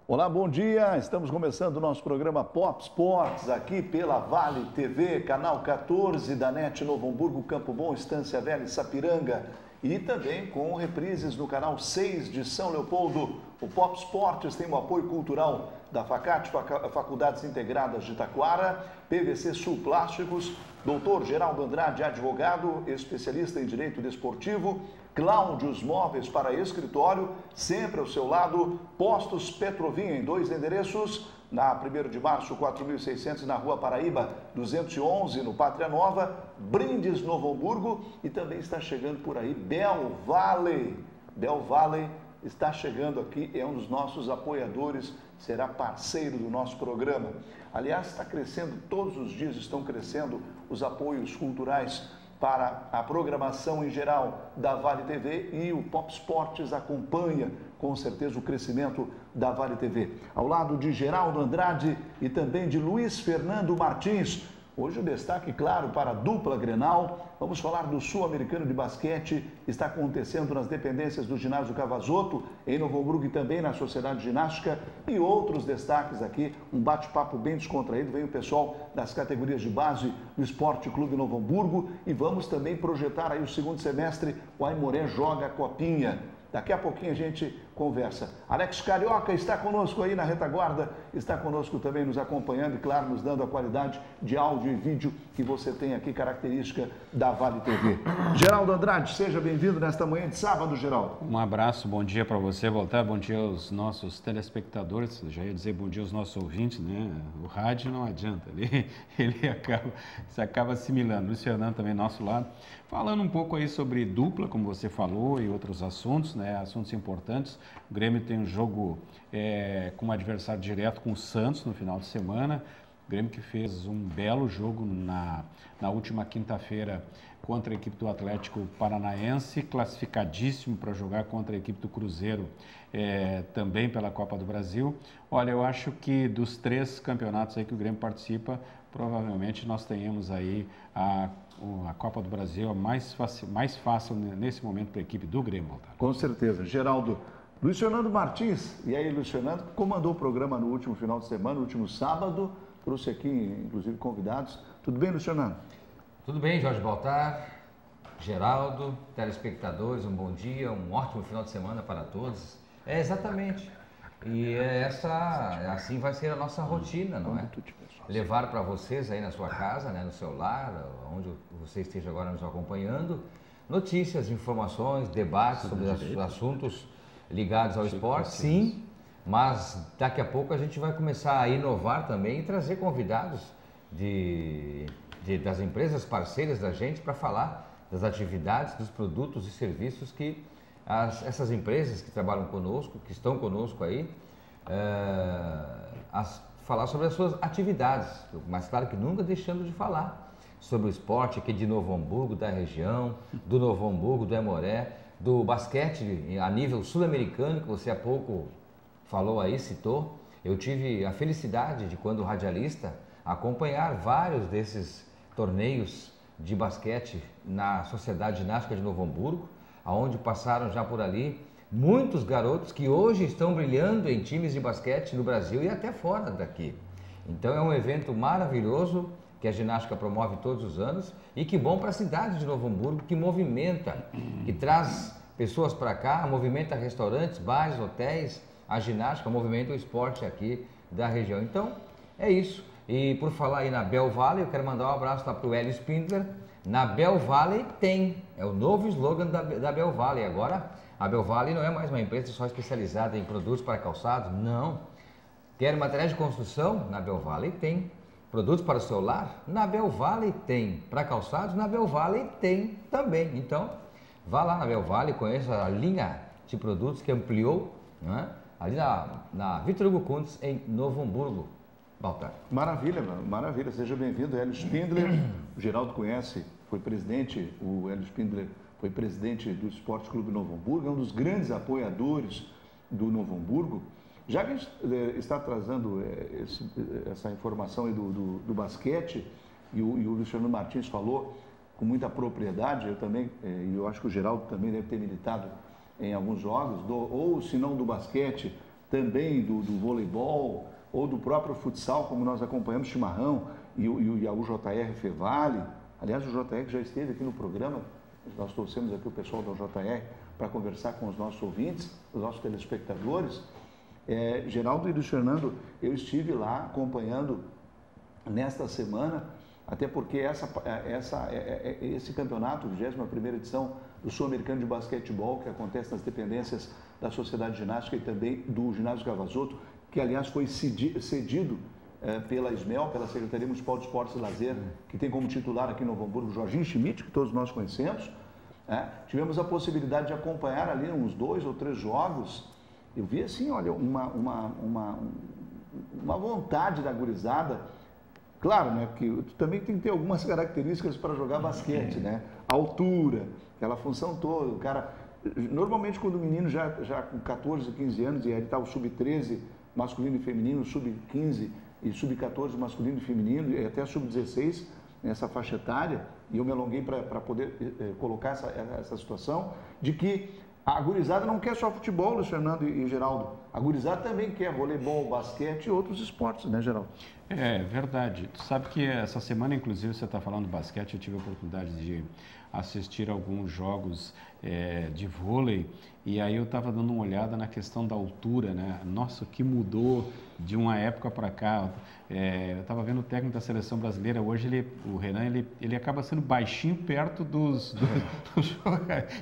Olá, bom dia. Estamos começando o nosso programa Pop Sports aqui pela Vale TV, canal 14 da NET Novo Hamburgo, Campo Bom, Estância Velha e Sapiranga. E também com reprises no canal 6 de São Leopoldo. O Pop Sports tem o apoio cultural da FACAT, Faculdades Integradas de Taquara, PVC Sul Plásticos, Dr. Geraldo Andrade, advogado, especialista em Direito Desportivo, Cláudios Móveis para escritório, sempre ao seu lado, Postos Petrovinha em 2 endereços, na 1º de março, 4.600, na Rua Paraíba, 211, no Pátria Nova, Brindes, Novo Hamburgo, e também está chegando por aí Bel Valley. Bel Valley está chegando aqui, é um dos nossos apoiadores, será parceiro do nosso programa. Aliás, está crescendo, todos os dias estão crescendo os apoios culturais para a programação em geral da Vale TV, e o Pop Sports acompanha com certeza o crescimento da Vale TV. Ao lado de Geraldo Andrade e também de Luiz Fernando Martins. Hoje o destaque, claro, para a dupla Grenal. Vamos falar do Sul-Americano de Basquete, está acontecendo nas dependências do Ginásio Cavazoto, em Novo Hamburgo, e também na Sociedade Ginástica, e outros destaques aqui, um bate-papo bem descontraído. Vem o pessoal das categorias de base do Esporte Clube Novo Hamburgo, e vamos também projetar aí o segundo semestre, o Aimoré joga a Copinha. Daqui a pouquinho a gente conversa. Alex Carioca está conosco aí na retaguarda, está conosco também nos acompanhando e, claro, nos dando a qualidade de áudio e vídeo que você tem aqui, característica da Vale TV. Geraldo Andrade, seja bem-vindo nesta manhã de sábado, Geraldo. Um abraço, bom dia para você, Walter, bom dia aos nossos telespectadores, já ia dizer bom dia aos nossos ouvintes, né? O rádio não adianta, ele acaba assimilando. Luiz Fernando também, nosso lado. Falando um pouco aí sobre dupla, como você falou, e outros assuntos, né? Assuntos importantes. O Grêmio tem um jogo com um adversário direto com o Santos no final de semana. O Grêmio que fez um belo jogo na última quinta-feira contra a equipe do Atlético Paranaense, classificadíssimo para jogar contra a equipe do Cruzeiro, também pela Copa do Brasil. Olha, eu acho que dos 3 campeonatos aí que o Grêmio participa, provavelmente nós tenhamos aí a Copa do Brasil mais fácil nesse momento para a equipe do Grêmio, Walter. Com certeza. Geraldo, Luiz Fernando Martins, e aí, Luiz Fernando, comandou o programa no último final de semana, no último sábado, trouxe aqui, inclusive, convidados. Tudo bem, Luiz Fernando? Tudo bem, Jorge Baltar, Geraldo, telespectadores, um bom dia, um ótimo final de semana para todos. Exatamente. E assim vai ser a nossa rotina, não é? Levar para vocês aí na sua casa, né, no seu lar, onde você esteja agora nos acompanhando, notícias, informações, debates sobre assuntos ligados ao esporte, sim, mas daqui a pouco a gente vai começar a inovar também e trazer convidados das empresas parceiras da gente para falar das atividades, dos produtos e serviços que essas empresas que trabalham conosco, que estão conosco aí, falar sobre as suas atividades, mas claro que nunca deixando de falar sobre o esporte aqui de Novo Hamburgo, da região, do Novo Hamburgo, do Aimoré, do basquete a nível sul-americano, que você há pouco falou aí, citou. Eu tive a felicidade de, quando radialista, acompanhar vários desses torneios de basquete na Sociedade Ginástica de Novo Hamburgo, onde passaram já por ali muitos garotos que hoje estão brilhando em times de basquete no Brasil e até fora daqui. Então é um evento maravilhoso que a ginástica promove todos os anos, e que bom para a cidade de Novo Hamburgo, que movimenta, que traz pessoas para cá, movimenta restaurantes, bares, hotéis, a ginástica, movimenta o esporte aqui da região. Então é isso. E por falar aí na Bel Valley, eu quero mandar um abraço lá para o Hélio Spindler. Na Bel Valley tem, é o novo slogan da Bel Valley. Agora a Bel Valley não é mais uma empresa só especializada em produtos para calçados, não. Quer materiais de construção? Na Bel Valley tem. Produtos para o seu lar? Na Bel Valley tem. Para calçados? Na Bel Valley tem também. Então, vá lá na Bel Valley, conheça a linha de produtos que ampliou, não é? Ali na Vitor Hugo Kundes, em Novo Hamburgo. Baltar. Maravilha, maravilha. Seja bem-vindo, Hélio Spindler. O Geraldo conhece, o Hélio Spindler foi presidente do Esporte Clube Novo Hamburgo, é um dos grandes apoiadores do Novo Hamburgo. Já que a gente está trazendo essa informação aí do basquete, e o Luciano Martins falou com muita propriedade, eu também, e eu acho que o Geraldo também deve ter militado em alguns jogos, ou se não do basquete, também do voleibol, ou do próprio futsal, como nós acompanhamos, Chimarrão e o JR Fevale. Aliás, o JR já esteve aqui no programa, nós trouxemos aqui o pessoal da JR para conversar com os nossos ouvintes, os nossos telespectadores. Geraldo e Luiz Fernando, eu estive lá acompanhando nesta semana, até porque esse campeonato, 21ª edição do Sul-Americano de Basquetebol, que acontece nas dependências da Sociedade Ginástica e também do Ginásio Cavazoto, que aliás foi cedido pela SMEL, pela Secretaria Municipal de Esportes e Lazer, que tem como titular aqui em Novo Hamburgo Jorginho Schmidt, que todos nós conhecemos. Tivemos a possibilidade de acompanhar ali uns 2 ou 3 jogos. Eu vi assim, olha, uma vontade da gurizada. Claro, né, porque tu também tem que ter algumas características para jogar basquete, né? A altura, aquela função toda. O cara, normalmente quando o menino já com 14, 15 anos, e aí está o sub-13 masculino e feminino, sub-15 e sub-14 masculino e feminino, e até sub-16 nessa faixa etária, e eu me alonguei para poder colocar essa situação, de que a gurizada não quer só futebol, Luiz Fernando e Geraldo. A gurizada também quer voleibol, basquete e outros esportes, né, Geraldo? É verdade. Tu sabe que essa semana, inclusive, você está falando de basquete, eu tive a oportunidade de assistir alguns jogos de vôlei, e aí eu estava dando uma olhada na questão da altura, né? Nossa, o que mudou de uma época para cá. Eu estava vendo o técnico da seleção brasileira, hoje o Renan, ele acaba sendo baixinho perto dos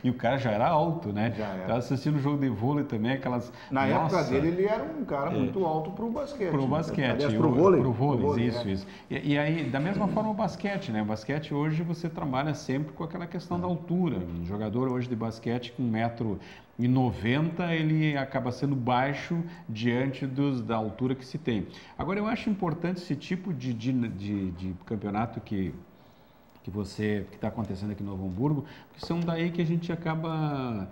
e o cara já era alto, né? Estava assistindo o jogo de vôlei também, aquelas... Na época dele, ele era um cara muito alto para o basquete. Para o basquete. Aliás, para o vôlei. Para o vôlei, isso. E aí, da mesma forma, o basquete, né? O basquete hoje você trabalha sempre com aquela questão da altura. Um jogador hoje de basquete com 1,90 m, ele acaba sendo baixo diante da altura que se tem. Agora, eu acho importante esse tipo de campeonato que está acontecendo aqui em Novo Hamburgo, porque são daí que a gente acaba,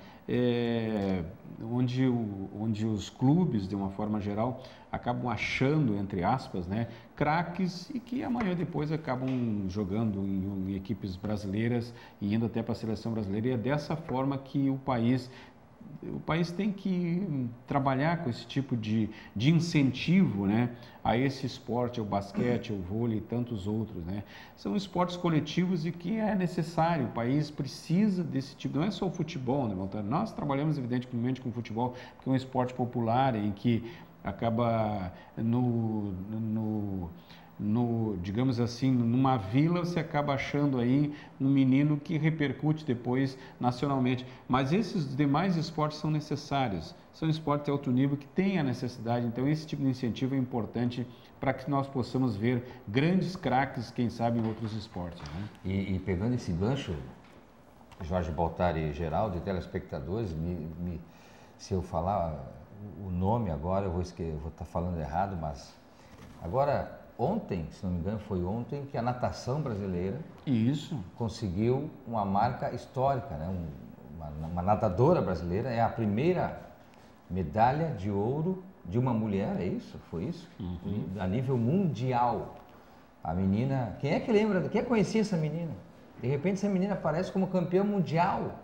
onde os clubes, de uma forma geral, acabam achando, entre aspas, né, craques, e que amanhã depois acabam jogando em equipes brasileiras e indo até para a seleção brasileira, e é dessa forma que o país tem que trabalhar com esse tipo de incentivo, né, a esse esporte, ao basquete, ao vôlei e tantos outros, né? São esportes coletivos e que é necessário, o país precisa desse tipo, não é só o futebol, né, Walter? Nós trabalhamos evidentemente com o futebol, porque é um esporte popular em que acaba digamos assim, numa vila você acaba achando aí um menino que repercute depois nacionalmente. Mas esses demais esportes são necessários, são esportes de alto nível que têm a necessidade, então esse tipo de incentivo é importante para que nós possamos ver grandes craques, quem sabe, em outros esportes, né? E pegando esse gancho, Jorge Baltar e Geraldo e telespectadores, se eu falar o nome agora, eu vou estar falando errado, mas agora... Ontem, se não me engano, foi ontem que a natação brasileira conseguiu uma marca histórica, né? Uma nadadora brasileira, é a primeira medalha de ouro de uma mulher, é isso? Foi isso? A nível mundial. A menina, quem é que lembra, quem conhecia essa menina? De repente essa menina aparece como campeã mundial.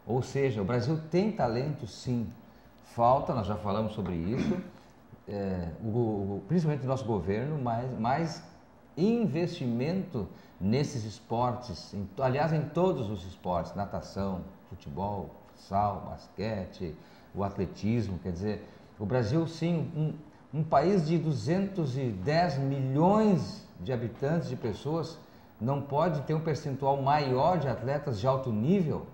Ou seja, o Brasil tem talento, sim. Falta, nós já falamos sobre isso, principalmente do nosso governo, mais investimento nesses esportes, aliás, em todos os esportes, natação, futebol, futsal, basquete, o atletismo, quer dizer, o Brasil, sim, um país de 210 milhões de habitantes, de pessoas, não pode ter um percentual maior de atletas de alto nível,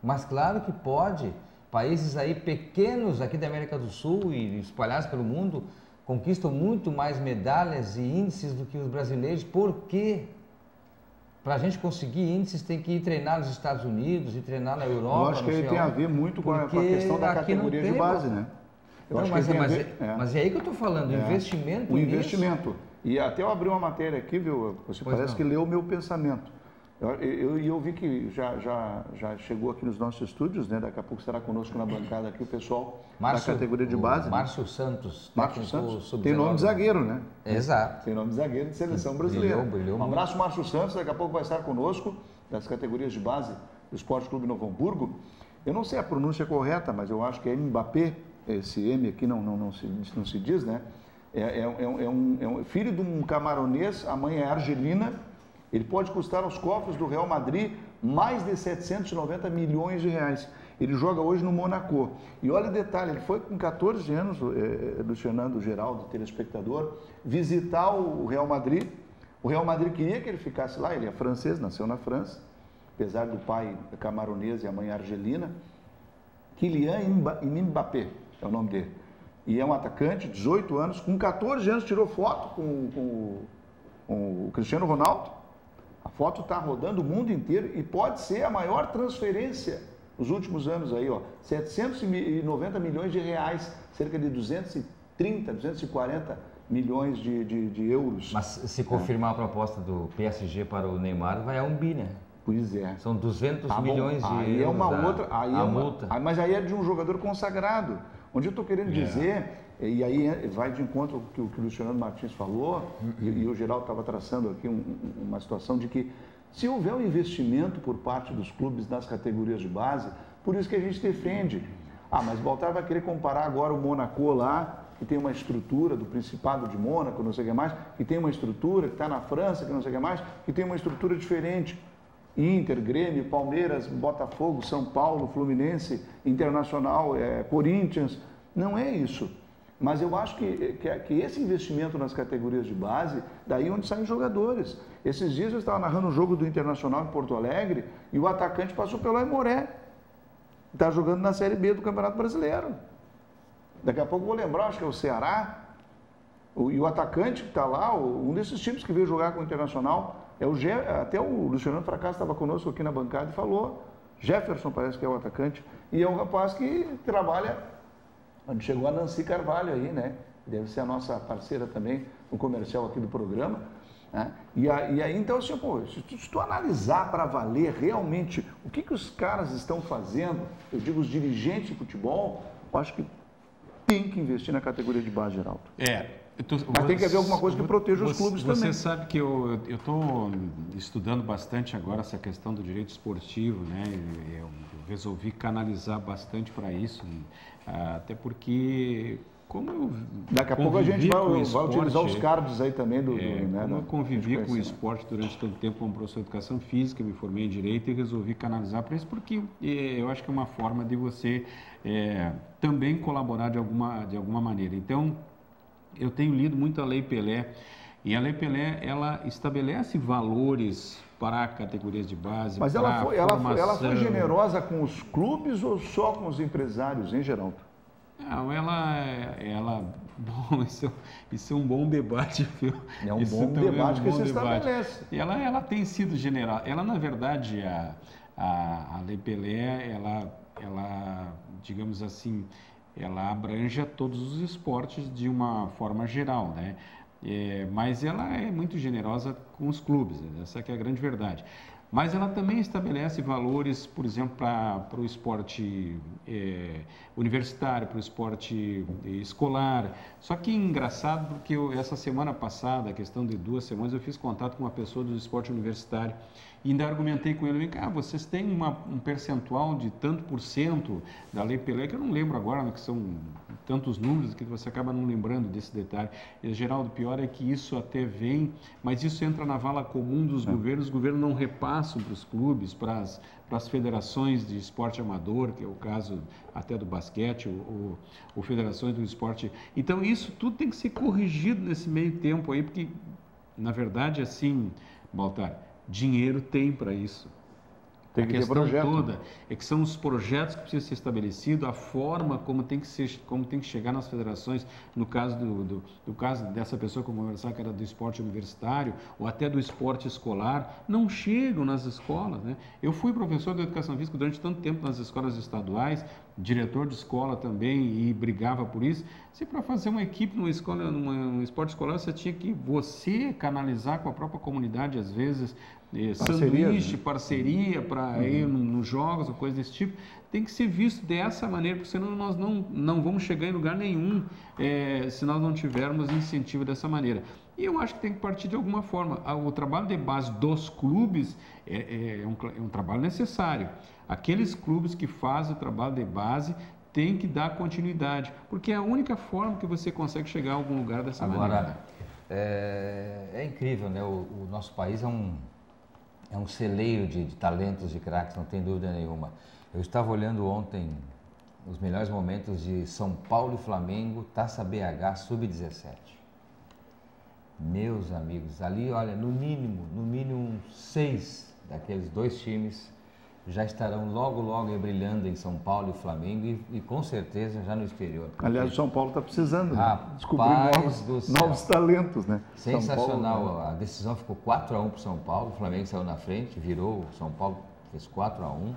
mas claro que pode. Países aí pequenos aqui da América do Sul e espalhados pelo mundo conquistam muito mais medalhas e índices do que os brasileiros. Por quê? Para a gente conseguir índices tem que ir treinar nos Estados Unidos e treinar na Europa. Eu acho que ele tem a ver muito com a questão da categoria de base, né? Mas é aí que eu estou falando, investimento. O investimento. E até eu abri uma matéria aqui, viu? Você Pois parece não. que leu o meu pensamento. Eu vi que já chegou aqui nos nossos estúdios, né? Daqui a pouco estará conosco na bancada aqui o pessoal da categoria de base. Márcio Santos. Márcio Santos. sub-19. Tem nome de zagueiro, né? Exato. Tem nome de zagueiro de seleção brasileira. Brilhou Um abraço, Márcio Santos. Daqui a pouco vai estar conosco das categorias de base do Esporte Clube Novo Hamburgo. Eu não sei a pronúncia correta, mas eu acho que é Mbappé. Esse M aqui não se diz, né? É um filho de um camaronês, a mãe é argelina. Ele pode custar aos cofres do Real Madrid mais de 790 milhões de reais. Ele joga hoje no Monaco. E olha o detalhe, ele foi com 14 anos, Luciano Geraldo, telespectador, visitar o Real Madrid. O Real Madrid queria que ele ficasse lá, ele é francês, nasceu na França, apesar do pai camaronês e a mãe argelina. Kylian Mbappé é o nome dele. E é um atacante, 18 anos, com 14 anos tirou foto com o Cristiano Ronaldo. A foto está rodando o mundo inteiro e pode ser a maior transferência nos últimos anos aí, ó. 790 milhões de reais, cerca de 230, 240 milhões de euros. Mas se confirmar a proposta do PSG para o Neymar, vai a 1 bi, né? Pois é. São 200 milhões de aí euros é uma outra, aí a é multa. Mas aí é de um jogador consagrado. Onde eu estou querendo dizer, e aí vai de encontro com o que o Luciano Martins falou, e o Geraldo estava traçando aqui uma situação de que se houver um investimento por parte dos clubes nas categorias de base, por isso que a gente defende. Ah, mas Baltar vai querer comparar agora o Monaco lá, que tem uma estrutura do Principado de Mônaco, não sei o que mais, que tem uma estrutura, que está na França, que não sei o que mais, que tem uma estrutura diferente. Inter, Grêmio, Palmeiras, Botafogo, São Paulo, Fluminense, Internacional, Corinthians. Não é isso. Mas eu acho que esse investimento nas categorias de base, daí onde saem jogadores. Esses dias eu estava narrando um jogo do Internacional em Porto Alegre e o atacante passou pelo Aimoré. Está jogando na Série B do Campeonato Brasileiro. Daqui a pouco eu vou lembrar, acho que é o Ceará. E o atacante que está lá, um desses times que veio jogar com o Internacional, até o Luciano Fracasso estava conosco aqui na bancada e falou. Jefferson parece que é o atacante. E é um rapaz que trabalha, onde chegou a Nancy Carvalho aí, né? Deve ser a nossa parceira também, no comercial aqui do programa. Né? E aí, então, assim, pô, se tu analisar para valer realmente o que os caras estão fazendo, eu digo os dirigentes de futebol, eu acho que tem que investir na categoria de base, Geraldo. Mas tem que haver alguma coisa que proteja os clubes também. Você sabe que eu estou estudando bastante agora essa questão do direito esportivo, né? Eu resolvi canalizar bastante para isso, até porque como eu daqui a pouco a gente vai utilizar os cards aí também como eu convivi com o esporte durante todo o tempo como professor de educação física, me formei em direito e resolvi canalizar para isso porque eu acho que é uma forma de você também colaborar de alguma maneira. Então, eu tenho lido muito a Lei Pelé, e a Lei Pelé, ela estabelece valores para categorias de base, mas para ela foi generosa com os clubes ou só com os empresários, hein, Geraldo? Não, bom, isso é um bom debate, viu? É um bom debate que você estabelece. E ela tem sido generosa. Ela, na verdade, a Lei Pelé, ela, digamos assim, ela abrange a todos os esportes de uma forma geral, né? Mas ela é muito generosa com os clubes, essa que é a grande verdade. Mas ela também estabelece valores, por exemplo, para o esporte universitário, para o esporte escolar. Só que engraçado, porque essa semana passada, a questão de 2 semanas, eu fiz contato com uma pessoa do esporte universitário e ainda argumentei com ele, vem cá, vocês têm um percentual de tanto por cento da Lei Pelé, que eu não lembro agora, né, que são tantos números que você acaba não lembrando desse detalhe. E, Geraldo, o pior é que isso até vem, mas isso entra na vala comum dos governos, os governos não repassam para os clubes, para as federações de esporte amador, que é o caso até do basquete, ou federações do esporte. Então, isso tudo tem que ser corrigido nesse meio tempo aí, porque, na verdade, assim, Baltar, dinheiro tem para isso. Tem que a questão ter projeto. toda é que são os projetos que precisam ser estabelecidos, a forma como tem que chegar nas federações, no caso do caso dessa pessoa que eu conversava, que era do esporte universitário, ou até do esporte escolar, não chegam nas escolas, né? Eu fui professor de educação física durante tanto tempo nas escolas estaduais, diretor de escola também e brigava por isso. Se para fazer uma equipe numa escola, num esporte escolar, você tinha que você canalizar com a própria comunidade, às vezes, sanduíche, parceria para ir nos jogos ou coisa desse tipo. Tem que ser visto dessa maneira, porque senão nós não vamos chegar em lugar nenhum se nós não tivermos incentivo dessa maneira. E eu acho que tem que partir de alguma forma. O trabalho de base dos clubes é um trabalho necessário. Aqueles clubes que fazem o trabalho de base têm que dar continuidade, porque é a única forma que você consegue chegar a algum lugar dessa maneira. Agora, é incrível, né? O nosso país é um celeiro de talentos, de craques, não tem dúvida nenhuma. Eu estava olhando ontem os melhores momentos de São Paulo e Flamengo, Taça BH Sub-17. Meus amigos, ali, olha, no mínimo 6 daqueles 2 times já estarão logo brilhando em São Paulo e Flamengo e com certeza já no exterior. Aliás, o São Paulo está precisando descobrir novos talentos, né? Sensacional. Paulo, a decisão ficou 4-1 para o São Paulo, o Flamengo saiu na frente, virou, o São Paulo fez 4-1.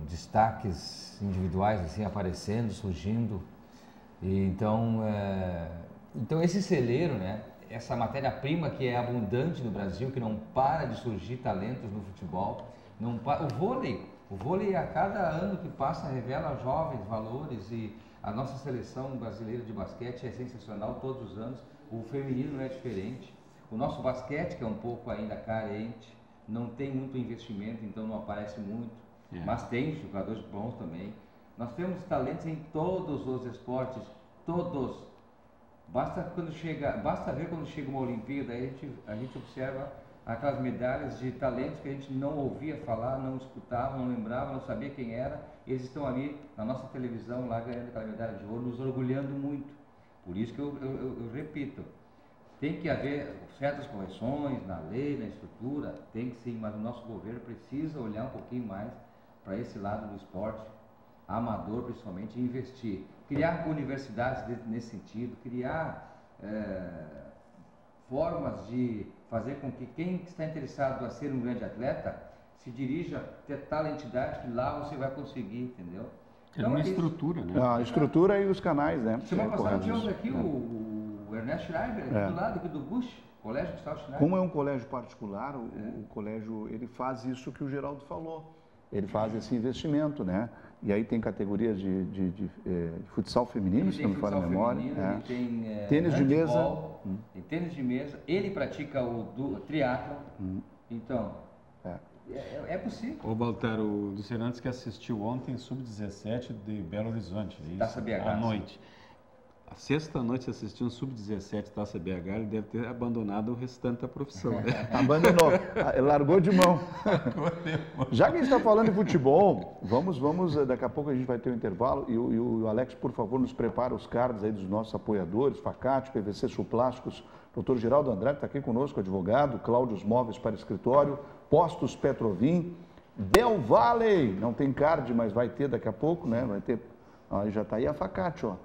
Destaques individuais assim aparecendo, surgindo. E então esse celeiro, né? Essa matéria-prima que é abundante no Brasil, que não para de surgir talentos no futebol. O vôlei a cada ano que passa revela jovens valores e a nossa seleção brasileira de basquete é sensacional todos os anos. O feminino não é diferente. O nosso basquete, que é um pouco ainda carente, não tem muito investimento, então não aparece muito, mas tem jogadores bons também. Nós temos talentos em todos os esportes, todos. Basta ver quando chega uma Olimpíada, aí a gente observa aquelas medalhas de talentos que a gente não ouvia falar, não escutava, não lembrava, não sabia quem era. Eles estão ali na nossa televisão, lá ganhando aquela medalha de ouro, nos orgulhando muito. Por isso que eu repito, tem que haver certas correções na lei, na estrutura, tem que sim, mas o nosso governo precisa olhar um pouquinho mais para esse lado do esporte, amador principalmente, e investir. Criar universidades nesse sentido, criar formas de fazer com que quem está interessado a ser um grande atleta se dirija, ter tal entidade que lá você vai conseguir, entendeu? Então, uma estrutura, né? A estrutura e os canais, né? Semana passada tivemos aqui o Ernest Schreiber, aqui do lado, aqui do Bush, Colégio Gustavo Schneider. Como é um colégio particular, o colégio, ele faz isso que o Geraldo falou. Ele faz esse investimento, né? E aí tem categorias de futsal feminino, se não me falha a memória. Tem tênis de mesa. Tem tênis de mesa. Ele pratica o triatlon. Então, é possível. Ô, Baltar, o Luciano que assistiu ontem Sub-17 de Belo Horizonte, Taça BH, à noite. A sexta-noite assistiu um Sub-17 Taça BH, ele deve ter abandonado o restante da profissão, né? Abandonou, largou de mão. Já que a gente está falando de futebol, vamos, daqui a pouco a gente vai ter um intervalo e o Alex, por favor, nos prepara os cards aí dos nossos apoiadores, Facate, PVC Suplásticos, Dr. Geraldo Andrade está aqui conosco, advogado, Cláudios Móveis para Escritório, Postos Petrovim, Del Valle, não tem card, mas vai ter daqui a pouco, né? Vai ter, aí já está aí a Facate, ó.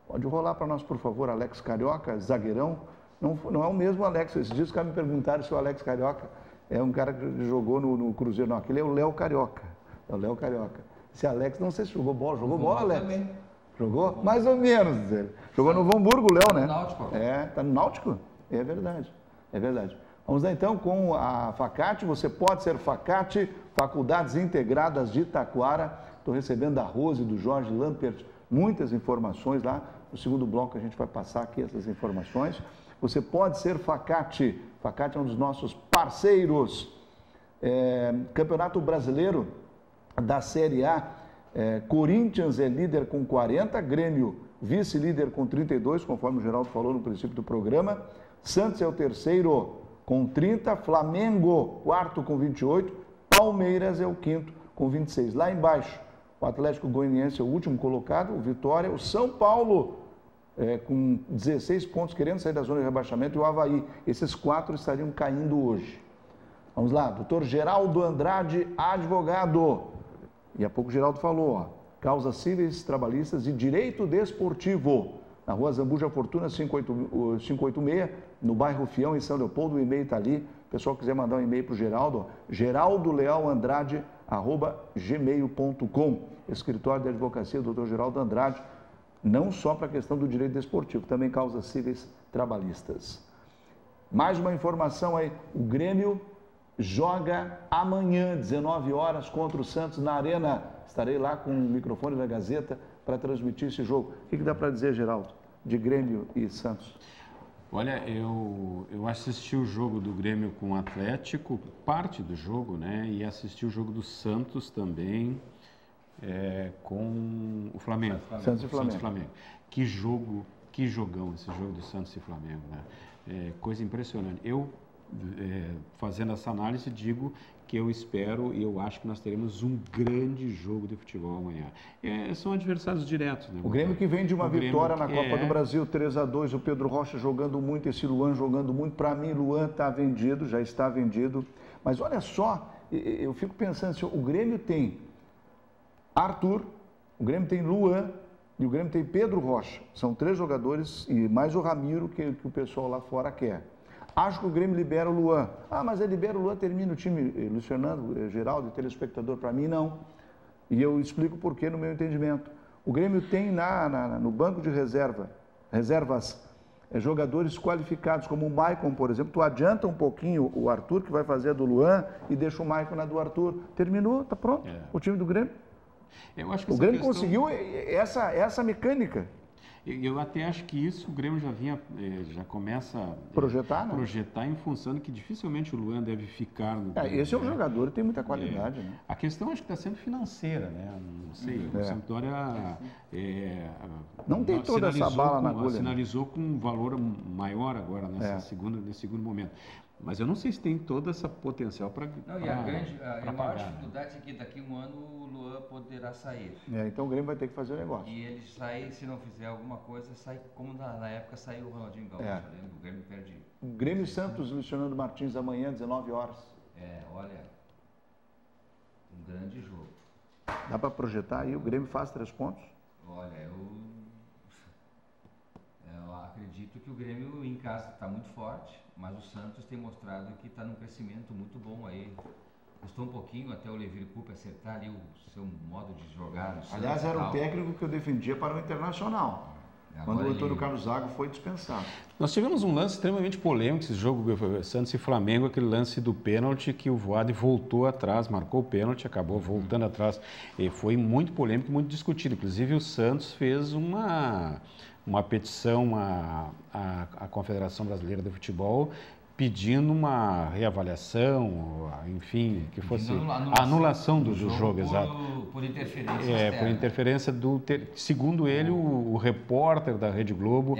Pode rolar para nós, por favor, Alex Carioca, zagueirão. Não é o mesmo Alex. Esses dias os caras me perguntaram se o Alex Carioca é um cara que jogou no Cruzeiro. Não, aquele é o Léo Carioca. É o Léo Carioca. Esse Alex, não sei se jogou bola. Jogou bola, Alex? Também. Jogou? Mais ou menos. Ele. Jogou no Novo Hamburgo, o Léo, né? No Náutico. Tá no Náutico? É verdade. É verdade. Vamos lá então com a Facate. Você pode ser Facate, Faculdades Integradas de Taquara. Estou recebendo da Rose e do Jorge Lampert muitas informações lá. No segundo bloco a gente vai passar aqui essas informações. Você pode ser Facate. Facate é um dos nossos parceiros. Campeonato Brasileiro da Série A. Corinthians é líder com 40, Grêmio vice-líder com 32, conforme o Geraldo falou no princípio do programa. Santos é o terceiro com 30, Flamengo quarto com 28, Palmeiras é o quinto com 26. Lá embaixo, o Atlético Goianiense é o último colocado, o Vitória, o São Paulo com 16 pontos, querendo sair da zona de rebaixamento, e o Avaí. Esses 4 estariam caindo hoje. Vamos lá, doutor Geraldo Andrade, advogado. E há pouco o Geraldo falou, ó, causas cíveis, trabalhistas e direito desportivo. Na rua Zambuja Fortuna, 586, no bairro Fião, em São Leopoldo. O e-mail está ali. O pessoal quiser mandar um e-mail para o Geraldo, Geraldo Leal Andrade, @gmail.com. Escritório de Advocacia do Dr. Geraldo Andrade, não só para a questão do direito desportivo, também causas cíveis trabalhistas. Mais uma informação aí, o Grêmio joga amanhã, 19 horas, contra o Santos na Arena. Estarei lá com o microfone da Gazeta para transmitir esse jogo. O que dá para dizer, Geraldo, de Grêmio e Santos? Olha, eu assisti o jogo do Grêmio com o Atlético, parte do jogo, né? E assisti o jogo do Santos também com o Flamengo. Santos e Flamengo. Santos e Flamengo. Que jogo, que jogão esse jogo do Santos e Flamengo, né? Coisa impressionante. Eu, fazendo essa análise, digo que eu espero e eu acho que nós teremos um grande jogo de futebol amanhã. São adversários diretos, né? O Grêmio que vem de uma vitória na Copa do Brasil, 3-2, o Pedro Rocha jogando muito, esse Luan jogando muito. Para mim, Luan está vendido, já está vendido. Mas olha só, eu fico pensando assim, o Grêmio tem Arthur, o Grêmio tem Luan e o Grêmio tem Pedro Rocha. São 3 jogadores e mais o Ramiro que o pessoal lá fora quer. Acho que o Grêmio libera o Luan. Ah, mas ele libera o Luan, termina o time, Luiz Fernando, Geraldo e telespectador. Para mim, não. E eu explico por quê no meu entendimento. O Grêmio tem no banco de reservas, jogadores qualificados, como o Maicon, por exemplo. Tu adianta um pouquinho o Arthur, que vai fazer a do Luan, e deixa o Maicon na do Arthur. Terminou, tá pronto. O time do Grêmio. Eu acho que o Grêmio conseguiu essa mecânica. Eu até acho que isso o Grêmio já começa a projetar em função de que dificilmente o Luan deve ficar no Grêmio. Esse é um jogador que tem muita qualidade. Né? A questão acho que está sendo financeira, né? Não sei, o Sampdoria não tem toda essa bala na agulha. Sinalizou com um valor maior agora nesse segundo momento. Mas eu não sei se tem todo esse potencial para Não, e a maior dificuldade é que daqui a um ano o Luan poderá sair. Então o Grêmio vai ter que fazer o negócio. E ele sai, se não fizer alguma coisa, sai como na época saiu o Ronaldinho Gaúcho. O Grêmio perde. Grêmio e Santos, Luiz Fernando Martins, amanhã, 19 horas. Olha, um grande jogo. Dá para projetar aí, o Grêmio faz 3 pontos? Olha, eu acredito que o Grêmio em casa está muito forte, mas o Santos tem mostrado que está num crescimento muito bom aí. Custou um pouquinho até o Levir Coupe acertar ali o seu modo de jogar. Aliás, era o técnico que eu defendia para o Internacional, quando o Antônio Carlos Zago foi dispensado. Nós tivemos um lance extremamente polêmico, esse jogo Santos e Flamengo, aquele lance do pênalti que o Voaden voltou atrás, marcou o pênalti, acabou voltando atrás. E foi muito polêmico, muito discutido. Inclusive o Santos fez uma petição à Confederação Brasileira de Futebol pedindo uma reavaliação, enfim, que fosse a anulação do jogo, exato. Por interferência. Por interferência segundo ele, o repórter da Rede Globo,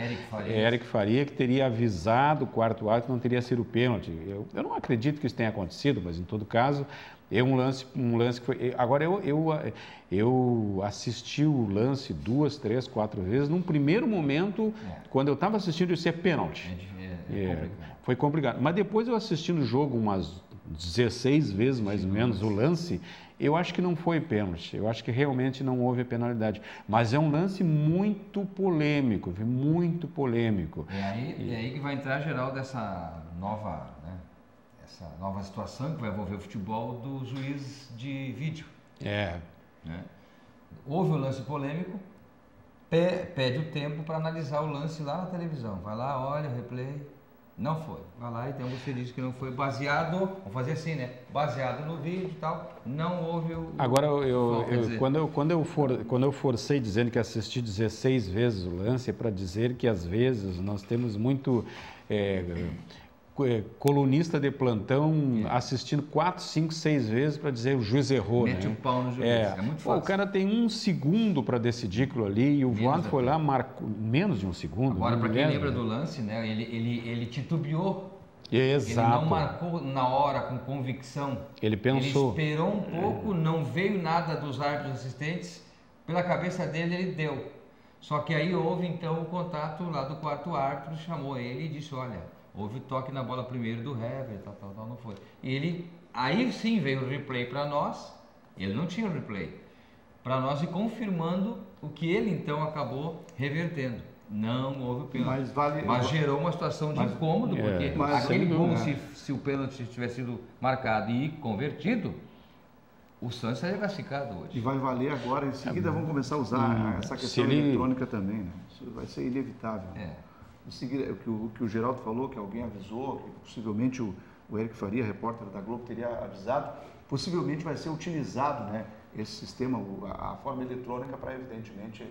Eric Faria, que teria avisado o quarto árbitro que não teria sido pênalti. Eu não acredito que isso tenha acontecido, mas em todo caso, é um lance que foi... Agora, eu assisti o lance 2, 3, 4 vezes. Num primeiro momento, quando eu estava assistindo, isso é pênalti. Foi complicado. Mas depois eu assisti no jogo umas 16 vezes, mais ou menos, o lance, eu acho que não foi pênalti. Eu acho que realmente não houve penalidade. Mas é um lance muito polêmico, muito polêmico. É aí que vai entrar, Geraldo, essa nova situação que vai envolver o futebol do juiz de vídeo. Né? Houve um lance polêmico, pede o tempo para analisar o lance lá na televisão. Vai lá, olha o replay, não foi. Vai lá, então você diz que não foi baseado, vamos fazer assim, né? Baseado no vídeo e tal, não houve o... Agora, quando eu forcei dizendo que assisti 16 vezes o lance, é para dizer que às vezes nós temos muito... colunista de plantão assistindo 4, 5, 6 vezes para dizer o juiz errou. Mete o pau no juiz, é muito fácil. O cara tem 1 segundo para decidir aquilo ali e o Voaden foi lá, marcou menos de 1 segundo. Agora, para quem lembra do lance, né, ele titubeou. Exato. Ele não marcou na hora com convicção. Ele pensou. Ele esperou um pouco, não veio nada dos árbitros assistentes, pela cabeça dele ele deu. Só que aí houve então o contato lá do quarto árbitro, chamou ele e disse, olha... Houve toque na bola primeiro do Hever, tal, não foi. Aí sim veio o replay para nós, ele não tinha o replay, para nós e confirmando o que ele então acabou revertendo. Não houve pênalti, mas gerou uma situação de incômodo, porque aquele gol, se o pênalti tivesse sido marcado e convertido, O Santos estaria classificado hoje. E vai valer agora, em seguida vamos começar a usar essa questão eletrônica também, né? Isso vai ser inevitável. Em seguida, o que o Geraldo falou, que alguém avisou, que possivelmente o Eric Faria, repórter da Globo, teria avisado, possivelmente vai ser utilizado, né, esse sistema, a forma eletrônica, para evidentemente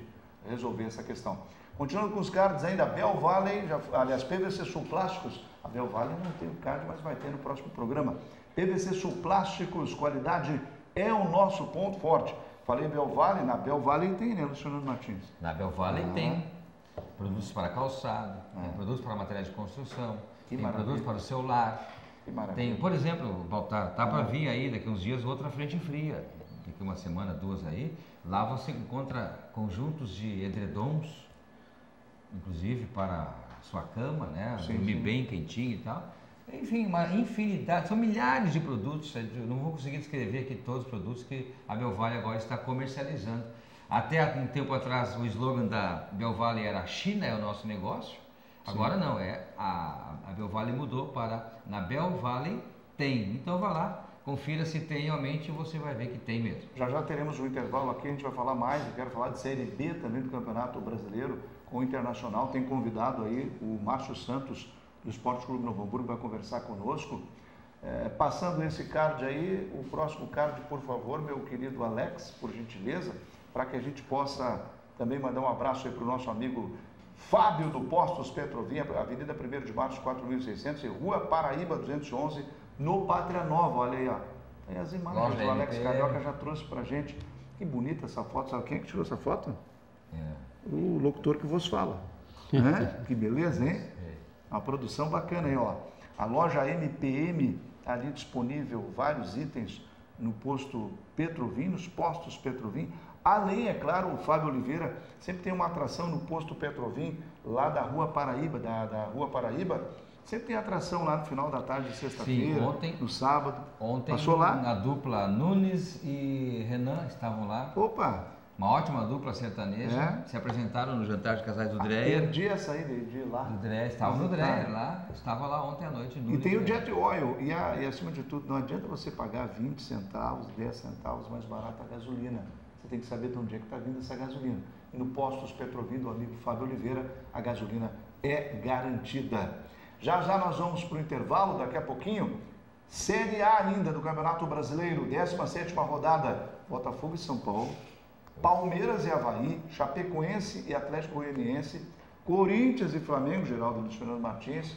resolver essa questão. Continuando com os cards ainda, Bell Valley, aliás, PVC Sul Plásticos, a Bell Valley não tem o card, mas vai ter no próximo programa. PVC Sul Plásticos, qualidade é o nosso ponto forte. Falei Bell Valley, na Bell Valley tem, né, Luciano Martins? Na Bell Valley tem produtos para calçado, tem produtos para materiais de construção, tem produtos para o celular. Tem, por exemplo, Baltar, tá para vir aí daqui uns dias outra frente fria, daqui uma semana, 2 aí, lá você encontra conjuntos de edredons, inclusive para sua cama, né, dormir bem quentinho e tal. Enfim, uma infinidade, são milhares de produtos, eu não vou conseguir descrever aqui todos os produtos que a Bell Valley agora está comercializando. Até um tempo atrás o slogan da Bell Valley era China é o nosso negócio, agora não, a Bell Valley mudou para na Bell Valley tem, então vá lá, confira se tem realmente e você vai ver que tem mesmo. Já teremos um intervalo aqui, a gente vai falar mais, eu quero falar de Série B também do Campeonato Brasileiro com o Internacional, tem convidado aí o Márcio Santos do Esporte Clube Novo Hamburgo, vai conversar conosco. Passando esse card aí, o próximo card, por favor, meu querido Alex, por gentileza, para que a gente possa também mandar um abraço aí para o nosso amigo Fábio do Postos Petrovinha, Avenida 1º de Março, 4.600 e Rua Paraíba 211, no Pátria Nova. Olha aí, ó. Aí as imagens que o Alex Carioca já trouxe para a gente. Que bonita essa foto. Sabe quem é que tirou essa foto? O locutor que vos fala. Que beleza, hein? Uma produção bacana aí, ó. A loja MPM tá ali disponível vários itens no posto Petrovim, nos postos Petrovim. Além, é claro, o Fábio Oliveira sempre tem uma atração no posto Petrovim, lá da Rua Paraíba, da Rua Paraíba. Sempre tem atração lá no final da tarde de sexta-feira, no sábado. Ontem, passou lá? A dupla Nunes e Renan estavam lá. Opa! Uma ótima dupla sertaneja, se apresentaram no jantar de casais do Dreyer. Perdi essa aí de lá. Do Dreyer, estava no Dreyer lá, estava lá ontem à noite. E tem o Jet Oil, e acima de tudo, não adianta você pagar 20 centavos, 10 centavos mais barato a gasolina. Você tem que saber de onde é que está vindo essa gasolina. E no Postos Petrovim, do amigo Fábio Oliveira, a gasolina é garantida. Já nós vamos para o intervalo, daqui a pouquinho. Série A ainda do Campeonato Brasileiro, 17ª rodada, Botafogo e São Paulo. Palmeiras e Avaí, Chapecoense e Atlético Goianiense, Corinthians e Flamengo, Geraldo Luiz Fernando Martins,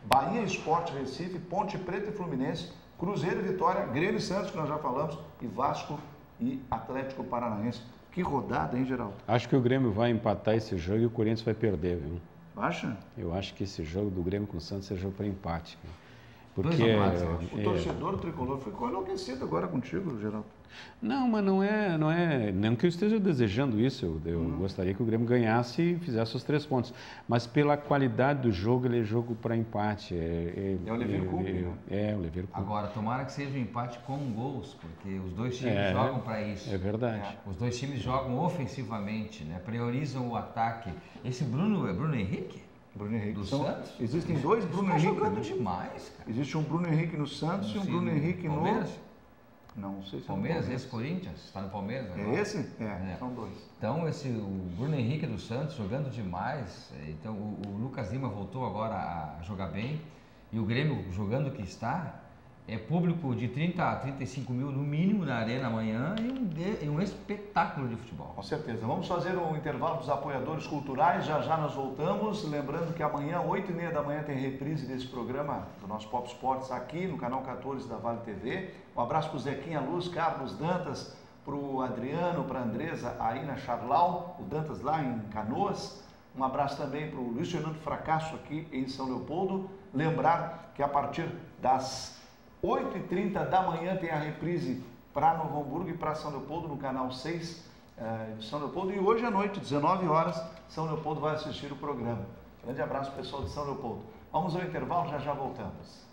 Bahia Esporte Recife, Ponte Preta e Fluminense, Cruzeiro e Vitória, Grêmio e Santos, que nós já falamos, e Vasco e Atlético Paranaense. Que rodada, hein, Geraldo? Acho que o Grêmio vai empatar esse jogo e o Corinthians vai perder, viu? Acha? Eu acho que esse jogo do Grêmio com o Santos é jogo para empate. Porque o torcedor tricolor ficou enlouquecido agora contigo, Geraldo. Não, mas não que eu esteja desejando isso, eu gostaria que o Grêmio ganhasse e fizesse os 3 pontos, mas pela qualidade do jogo, ele é jogo para empate. É o Leverkusen. O Leverkusen. Agora, tomara que seja um empate com gols, porque os dois times jogam para isso. É verdade. Os dois times jogam ofensivamente, né? Priorizam o ataque. Esse Bruno, é Bruno Henrique? Bruno Henrique do Santos? Existem dois Bruno Henrique. Está jogando demais, cara. Existe um Bruno Henrique no Santos e um Bruno Henrique no Palmeiras. Não sei se Palmeiras, esse Corinthians, está no Palmeiras agora. É esse? São dois. Então, o Bruno Henrique do Santos jogando demais. Então, o Lucas Lima voltou agora a jogar bem. E o Grêmio jogando o que está. É público de 30 a 35 mil no mínimo na arena amanhã e um espetáculo de futebol. Com certeza. Vamos fazer um intervalo dos apoiadores culturais, já nós voltamos. Lembrando que amanhã, 8h30 da manhã, tem reprise desse programa do nosso Pop Sports aqui no canal 14 da Vale TV. Um abraço para o Zequinha Luz, Carlos Dantas, para o Adriano, para a Andresa, aí na Charlau, o Dantas lá em Canoas. Um abraço também para o Luiz Fernando Fracasso aqui em São Leopoldo. Lembrar que a partir das 8h30 da manhã tem a reprise para Novo Hamburgo e para São Leopoldo no canal 6 de São Leopoldo. E hoje à noite, 19 horas, São Leopoldo vai assistir o programa. Grande abraço, pessoal de São Leopoldo. Vamos ao intervalo, já voltamos.